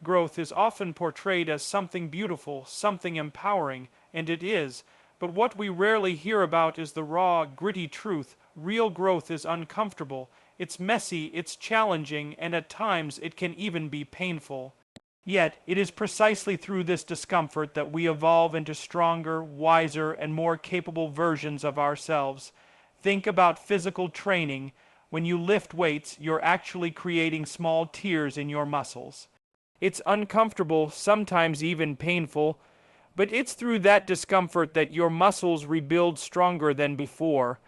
growth is often portrayed as something beautiful, something empowering, and it is, but what we rarely hear about is the raw, gritty truth. Real growth is uncomfortable, it's messy, it's challenging, and at times it can even be painful. Yet, it is precisely through this discomfort that we evolve into stronger, wiser, and more capable versions of ourselves. Think about physical training. When you lift weights, you're actually creating small tears in your muscles. It's uncomfortable, sometimes even painful, but it's through that discomfort that your muscles rebuild stronger than before.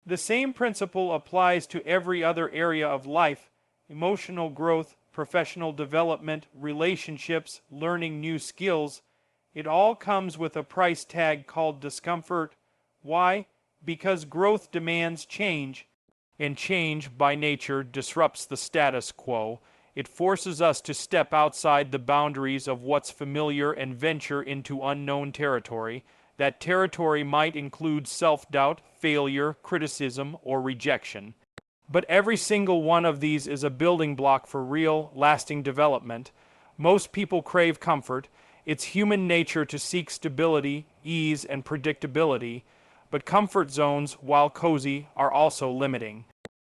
The same principle applies to every other area of life: emotional growth, professional development, relationships, learning new skills. It all comes with a price tag called discomfort. Why? Because growth demands change, and change, by nature, disrupts the status quo. It forces us to step outside the boundaries of what's familiar and venture into unknown territory. That territory might include self-doubt, failure, criticism, or rejection. But every single one of these is a building block for real, lasting development. Most people crave comfort. It's human nature to seek stability, ease, and predictability. But comfort zones, while cozy, are also limiting.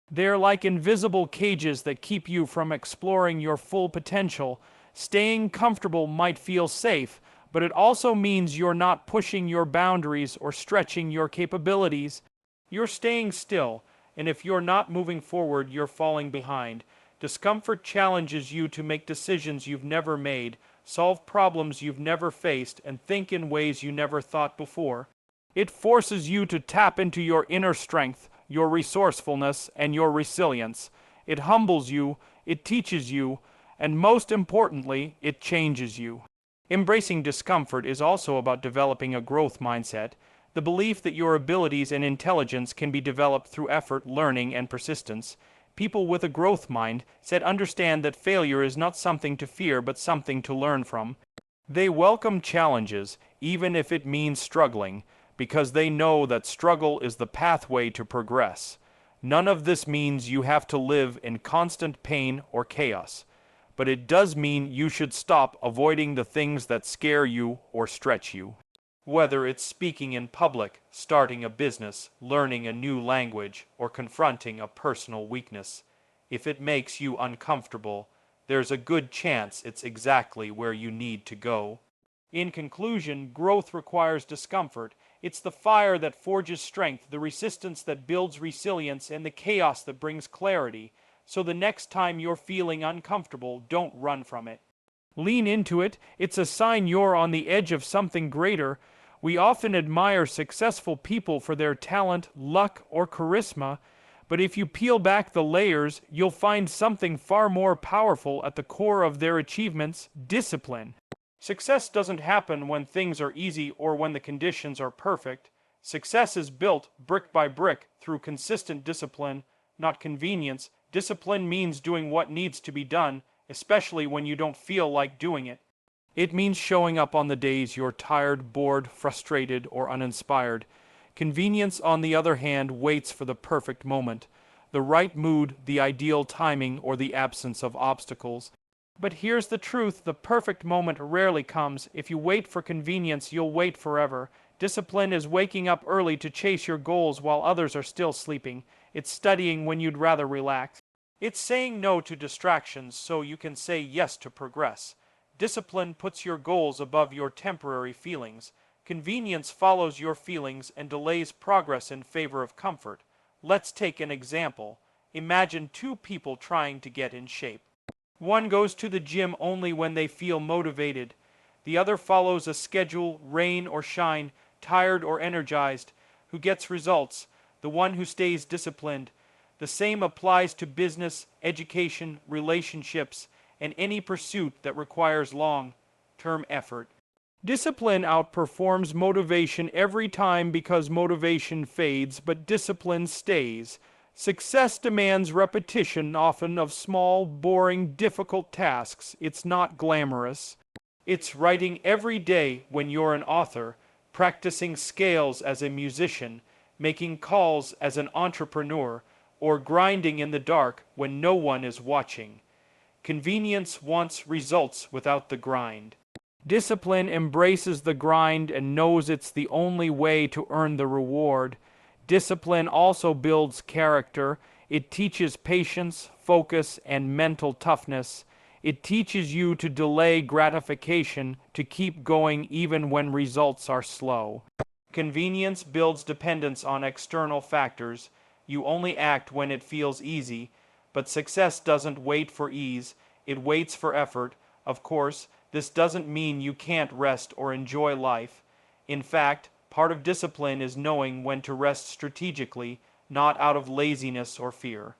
They're like invisible cages that keep you from exploring your full potential. Staying comfortable might feel safe, but it also means you're not pushing your boundaries or stretching your capabilities. You're staying still, and if you're not moving forward, you're falling behind. Discomfort challenges you to make decisions you've never made, solve problems you've never faced, and think in ways you never thought before. It forces you to tap into your inner strength, your resourcefulness, and your resilience. It humbles you, it teaches you, and most importantly, it changes you. Embracing discomfort is also about developing a growth mindset, the belief that your abilities and intelligence can be developed through effort, learning, and persistence. People with a growth mindset understand that failure is not something to fear but something to learn from. They welcome challenges, even if it means struggling, because they know that struggle is the pathway to progress. None of this means you have to live in constant pain or chaos, but it does mean you should stop avoiding the things that scare you or stretch you. Whether it's speaking in public, starting a business, learning a new language, or confronting a personal weakness, if it makes you uncomfortable, there's a good chance it's exactly where you need to go. In conclusion, growth requires discomfort. It's the fire that forges strength, the resistance that builds resilience, and the chaos that brings clarity. So the next time you're feeling uncomfortable, don't run from it. Lean into it. It's a sign you're on the edge of something greater. We often admire successful people for their talent, luck, or charisma, but if you peel back the layers, you'll find something far more powerful at the core of their achievements: discipline. Success doesn't happen when things are easy or when the conditions are perfect. Success is built brick by brick through consistent discipline, not convenience. Discipline means doing what needs to be done, especially when you don't feel like doing it. It means showing up on the days you're tired, bored, frustrated, or uninspired. Convenience, on the other hand, waits for the perfect moment, the right mood, the ideal timing, or the absence of obstacles. But here's the truth: the perfect moment rarely comes. If you wait for convenience, you'll wait forever. Discipline is waking up early to chase your goals while others are still sleeping. It's studying when you'd rather relax. It's saying no to distractions so you can say yes to progress. Discipline puts your goals above your temporary feelings. Convenience follows your feelings and delays progress in favor of comfort. Let's take an example. Imagine two people trying to get in shape. One goes to the gym only when they feel motivated. The other follows a schedule, rain or shine, tired or energized. Who gets results? The one who stays disciplined. The same applies to business, education, relationships, and any pursuit that requires long-term effort. Discipline outperforms motivation every time because motivation fades, but discipline stays. Success demands repetition, often of small, boring, difficult tasks. It's not glamorous. It's writing every day when you're an author, practicing scales as a musician, making calls as an entrepreneur, or grinding in the dark when no one is watching. Convenience wants results without the grind. Discipline embraces the grind and knows it's the only way to earn the reward. Discipline also builds character. It teaches patience, focus, and mental toughness. It teaches you to delay gratification, to keep going even when results are slow. Convenience builds dependence on external factors. You only act when it feels easy, but success doesn't wait for ease, it waits for effort. Of course, this doesn't mean you can't rest or enjoy life. In fact, part of discipline is knowing when to rest strategically, not out of laziness or fear.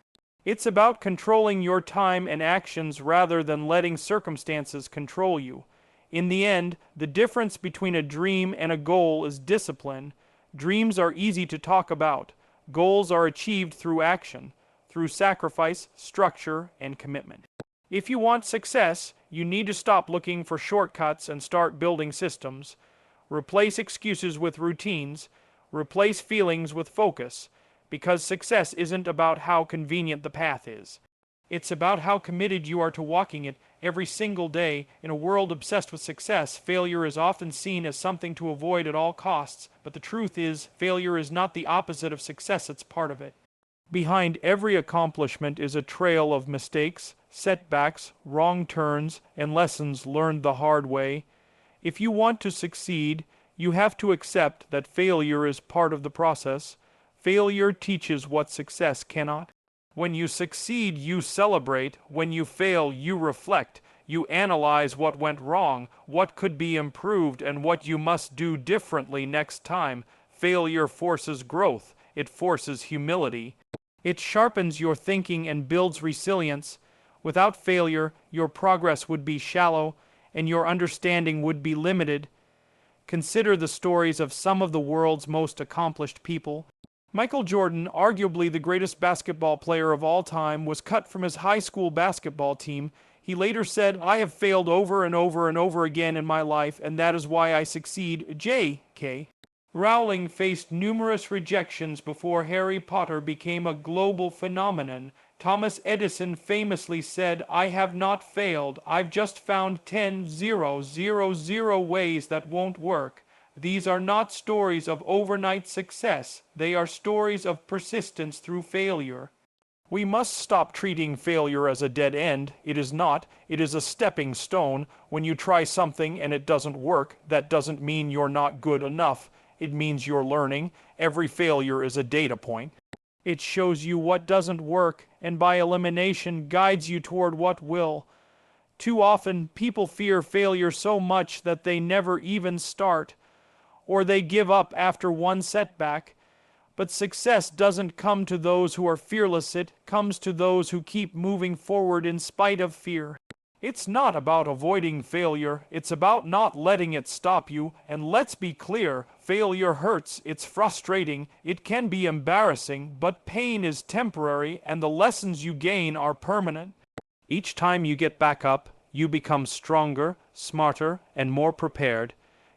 It's about controlling your time and actions rather than letting circumstances control you. In the end, the difference between a dream and a goal is discipline. Dreams are easy to talk about. Goals are achieved through action, through sacrifice, structure, and commitment. If you want success, you need to stop looking for shortcuts and start building systems. Replace excuses with routines. Replace feelings with focus. Because success isn't about how convenient the path is. It's about how committed you are to walking it every single day. In a world obsessed with success, failure is often seen as something to avoid at all costs, but the truth is, failure is not the opposite of success, it's part of it. Behind every accomplishment is a trail of mistakes, setbacks, wrong turns, and lessons learned the hard way. If you want to succeed, you have to accept that failure is part of the process. Failure teaches what success cannot. When you succeed, you celebrate. When you fail, you reflect. You analyze what went wrong, what could be improved, and what you must do differently next time. Failure forces growth. It forces humility. It sharpens your thinking and builds resilience. Without failure, your progress would be shallow, and your understanding would be limited. Consider the stories of some of the world's most accomplished people. Michael Jordan, arguably the greatest basketball player of all time, was cut from his high school basketball team. He later said, "I have failed over and over and over again in my life, and that is why I succeed." J.K. Rowling faced numerous rejections before Harry Potter became a global phenomenon. Thomas Edison famously said, "I have not failed. I've just found 10,000 ways that won't work." These are not stories of overnight success. They are stories of persistence through failure. We must stop treating failure as a dead end. It is not. It is a stepping stone. When you try something and it doesn't work, that doesn't mean you're not good enough. It means you're learning. Every failure is a data point. It shows you what doesn't work, and by elimination guides you toward what will. Too often, people fear failure so much that they never even start, or they give up after one setback. But success doesn't come to those who are fearless, it comes to those who keep moving forward in spite of fear. It's not about avoiding failure, it's about not letting it stop you. And let's be clear, failure hurts, it's frustrating, it can be embarrassing, but pain is temporary and the lessons you gain are permanent. Each time you get back up, you become stronger, smarter, and more prepared.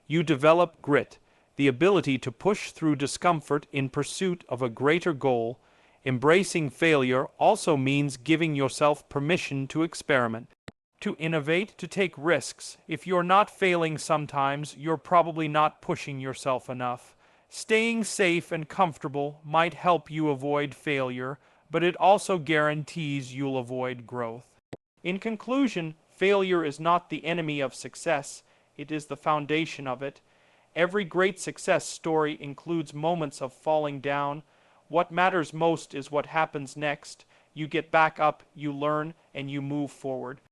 You develop grit, the ability to push through discomfort in pursuit of a greater goal. Embracing failure also means giving yourself permission to experiment, to innovate, to take risks. If you're not failing sometimes, you're probably not pushing yourself enough. Staying safe and comfortable might help you avoid failure, but it also guarantees you'll avoid growth. In conclusion, failure is not the enemy of success. It is the foundation of it. Every great success story includes moments of falling down. What matters most is what happens next. You get back up, you learn, and you move forward.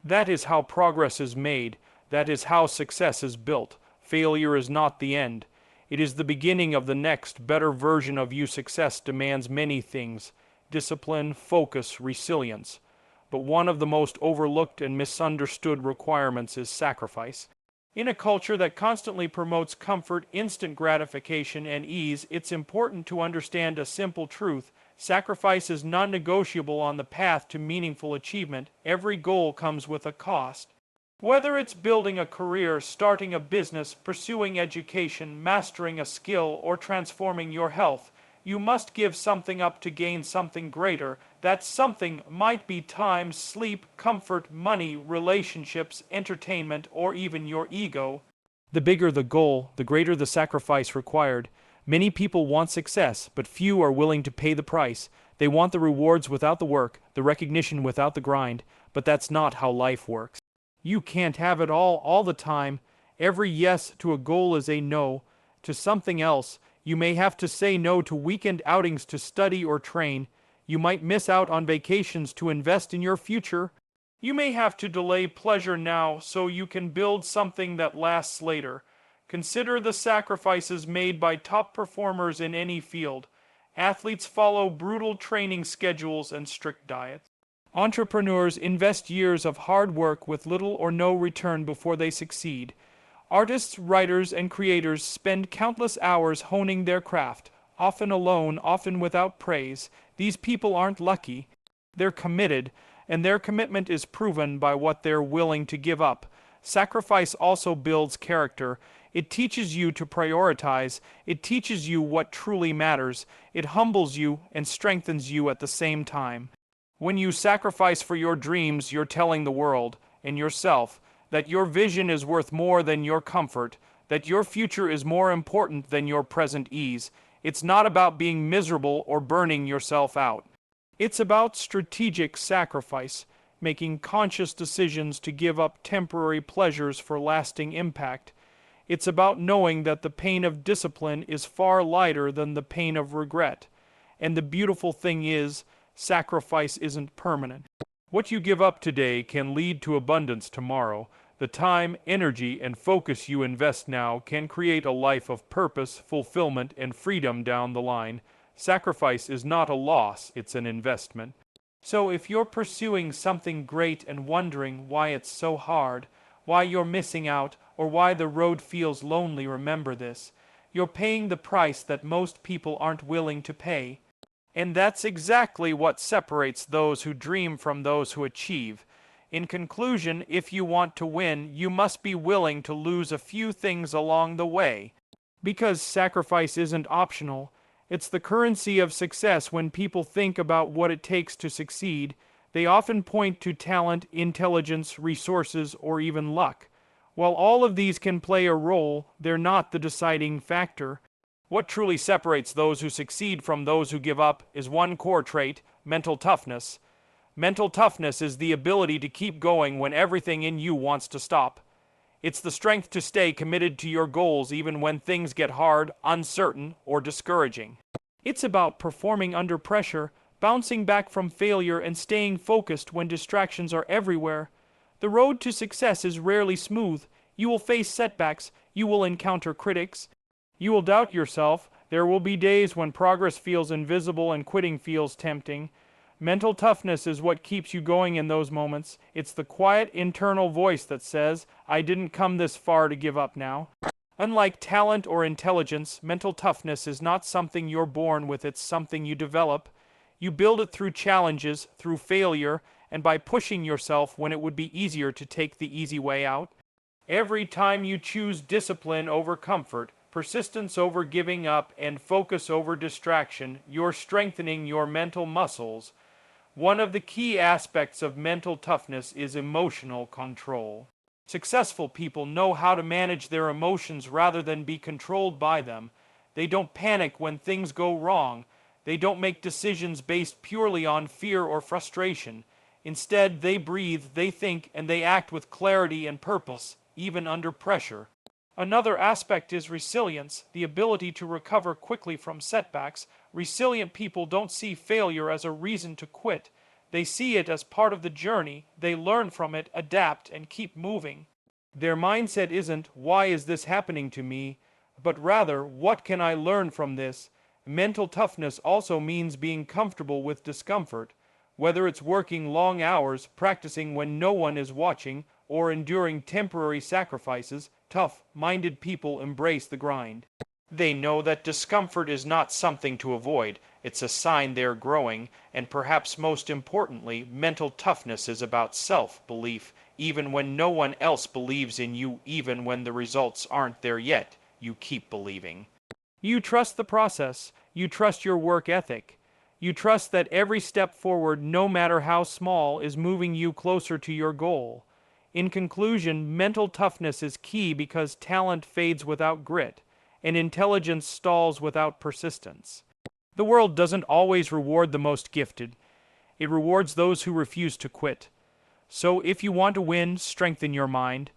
That is how progress is made. That is how success is built. Failure is not the end. It is the beginning of the next, better version of you. Success demands many things: discipline, focus, resilience. But one of the most overlooked and misunderstood requirements is sacrifice. In a culture that constantly promotes comfort, instant gratification, and ease, it's important to understand a simple truth. Sacrifice is non-negotiable on the path to meaningful achievement. Every goal comes with a cost. Whether it's building a career, starting a business, pursuing education, mastering a skill, or transforming your health, you must give something up to gain something greater. That something might be time, sleep, comfort, money, relationships, entertainment, or even your ego. The bigger the goal, the greater the sacrifice required. Many people want success, but few are willing to pay the price. They want the rewards without the work, the recognition without the grind, but that's not how life works. You can't have it all the time. Every yes to a goal is a no to something else. You may have to say no to weekend outings to study or train. You might miss out on vacations to invest in your future. You may have to delay pleasure now so you can build something that lasts later. Consider the sacrifices made by top performers in any field. Athletes follow brutal training schedules and strict diets. Entrepreneurs invest years of hard work with little or no return before they succeed. Artists, writers, and creators spend countless hours honing their craft, often alone, often without praise. These people aren't lucky. They're committed, and their commitment is proven by what they're willing to give up. Sacrifice also builds character. It teaches you to prioritize. It teaches you what truly matters. It humbles you and strengthens you at the same time. When you sacrifice for your dreams, you're telling the world, and yourself, that your vision is worth more than your comfort, that your future is more important than your present ease. It's not about being miserable or burning yourself out. It's about strategic sacrifice, making conscious decisions to give up temporary pleasures for lasting impact. It's about knowing that the pain of discipline is far lighter than the pain of regret. And the beautiful thing is, sacrifice isn't permanent. What you give up today can lead to abundance tomorrow. The time, energy, and focus you invest now can create a life of purpose, fulfillment, and freedom down the line. Sacrifice is not a loss, it's an investment. So if you're pursuing something great and wondering why it's so hard, why you're missing out, or why the road feels lonely, remember this. You're paying the price that most people aren't willing to pay. And that's exactly what separates those who dream from those who achieve. In conclusion, if you want to win, you must be willing to lose a few things along the way. Because sacrifice isn't optional. It's the currency of success. When people think about what it takes to succeed, they often point to talent, intelligence, resources, or even luck. While all of these can play a role, they're not the deciding factor. What truly separates those who succeed from those who give up is one core trait: mental toughness. Mental toughness is the ability to keep going when everything in you wants to stop. It's the strength to stay committed to your goals even when things get hard, uncertain, or discouraging. It's about performing under pressure, bouncing back from failure, and staying focused when distractions are everywhere. The road to success is rarely smooth. You will face setbacks. You will encounter critics. You will doubt yourself. There will be days when progress feels invisible and quitting feels tempting. Mental toughness is what keeps you going in those moments. It's the quiet internal voice that says, "I didn't come this far to give up now." Unlike talent or intelligence, mental toughness is not something you're born with, it's something you develop. You build it through challenges, through failure, and by pushing yourself when it would be easier to take the easy way out. Every time you choose discipline over comfort, persistence over giving up, and focus over distraction, you're strengthening your mental muscles. One of the key aspects of mental toughness is emotional control. Successful people know how to manage their emotions rather than be controlled by them. They don't panic when things go wrong. They don't make decisions based purely on fear or frustration. Instead, they breathe, they think, and they act with clarity and purpose, even under pressure. Another aspect is resilience, the ability to recover quickly from setbacks. Resilient people don't see failure as a reason to quit. They see it as part of the journey. They learn from it, adapt, and keep moving. Their mindset isn't, "Why is this happening to me?" but rather, "What can I learn from this?" Mental toughness also means being comfortable with discomfort. Whether it's working long hours, practicing when no one is watching, or enduring temporary sacrifices, tough-minded people embrace the grind. They know that discomfort is not something to avoid, it's a sign they're growing, and perhaps most importantly, mental toughness is about self-belief. Even when no one else believes in you, even when the results aren't there yet, you keep believing. You trust the process, you trust your work ethic. You trust that every step forward, no matter how small, is moving you closer to your goal. In conclusion, mental toughness is key because talent fades without grit, and intelligence stalls without persistence. The world doesn't always reward the most gifted. It rewards those who refuse to quit. So if you want to win, strengthen your mind.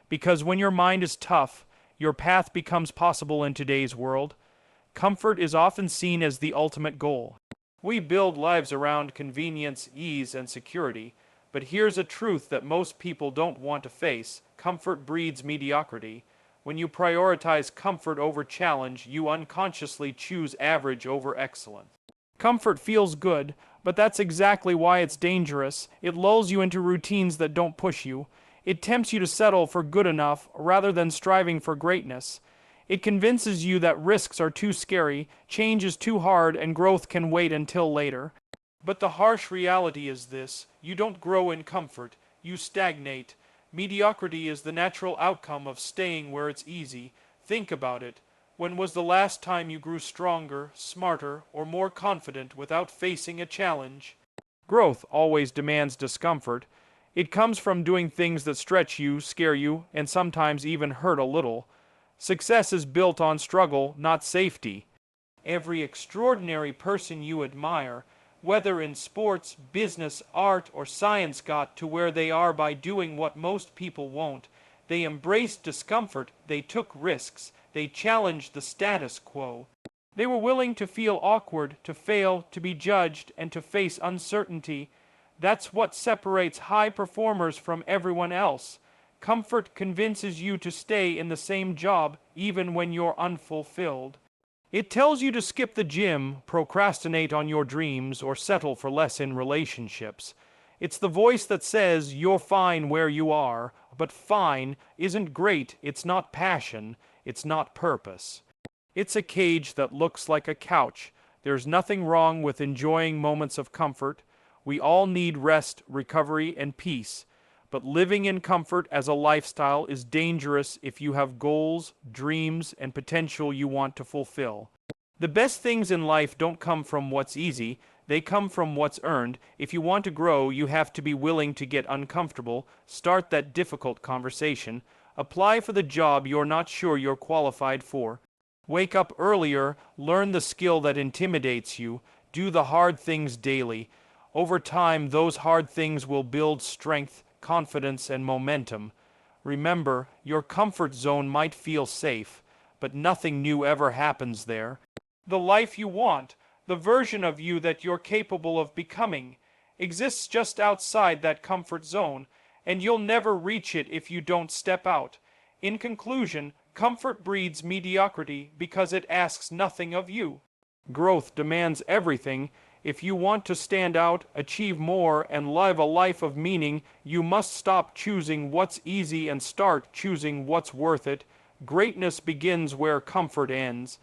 Because when your mind is tough, your path becomes possible in today's world. Comfort is often seen as the ultimate goal. We build lives around convenience, ease, and security. But here's a truth that most people don't want to face. Comfort breeds mediocrity. When you prioritize comfort over challenge, you unconsciously choose average over excellence. Comfort feels good, but that's exactly why it's dangerous. It lulls you into routines that don't push you. It tempts you to settle for good enough rather than striving for greatness. It convinces you that risks are too scary, change is too hard, and growth can wait until later. But the harsh reality is this: you don't grow in comfort, you stagnate. Mediocrity is the natural outcome of staying where it's easy. Think about it. When was the last time you grew stronger, smarter, or more confident without facing a challenge? Growth always demands discomfort. It comes from doing things that stretch you, scare you, and sometimes even hurt a little. Success is built on struggle, not safety. Every extraordinary person you admire, whether in sports, business, art, or science, got to where they are by doing what most people won't. They embraced discomfort, they took risks, they challenged the status quo. They were willing to feel awkward, to fail, to be judged, and to face uncertainty. That's what separates high performers from everyone else. Comfort convinces you to stay in the same job even when you're unfulfilled. It tells you to skip the gym, procrastinate on your dreams, or settle for less in relationships. It's the voice that says you're fine where you are, but fine isn't great, it's not passion, it's not purpose. It's a cage that looks like a couch. There's nothing wrong with enjoying moments of comfort. We all need rest, recovery, and peace. But living in comfort as a lifestyle is dangerous if you have goals, dreams, and potential you want to fulfill. The best things in life don't come from what's easy, they come from what's earned. If you want to grow, you have to be willing to get uncomfortable, start that difficult conversation, apply for the job you're not sure you're qualified for. Wake up earlier, learn the skill that intimidates you, do the hard things daily. Over time, those hard things will build strength, confidence, and momentum. Remember, your comfort zone might feel safe, but nothing new ever happens there. The life you want, the version of you that you're capable of becoming, exists just outside that comfort zone, and you'll never reach it if you don't step out. In conclusion, comfort breeds mediocrity because it asks nothing of you. Growth demands everything. If you want to stand out, achieve more, and live a life of meaning, you must stop choosing what's easy and start choosing what's worth it. Greatness begins where comfort ends.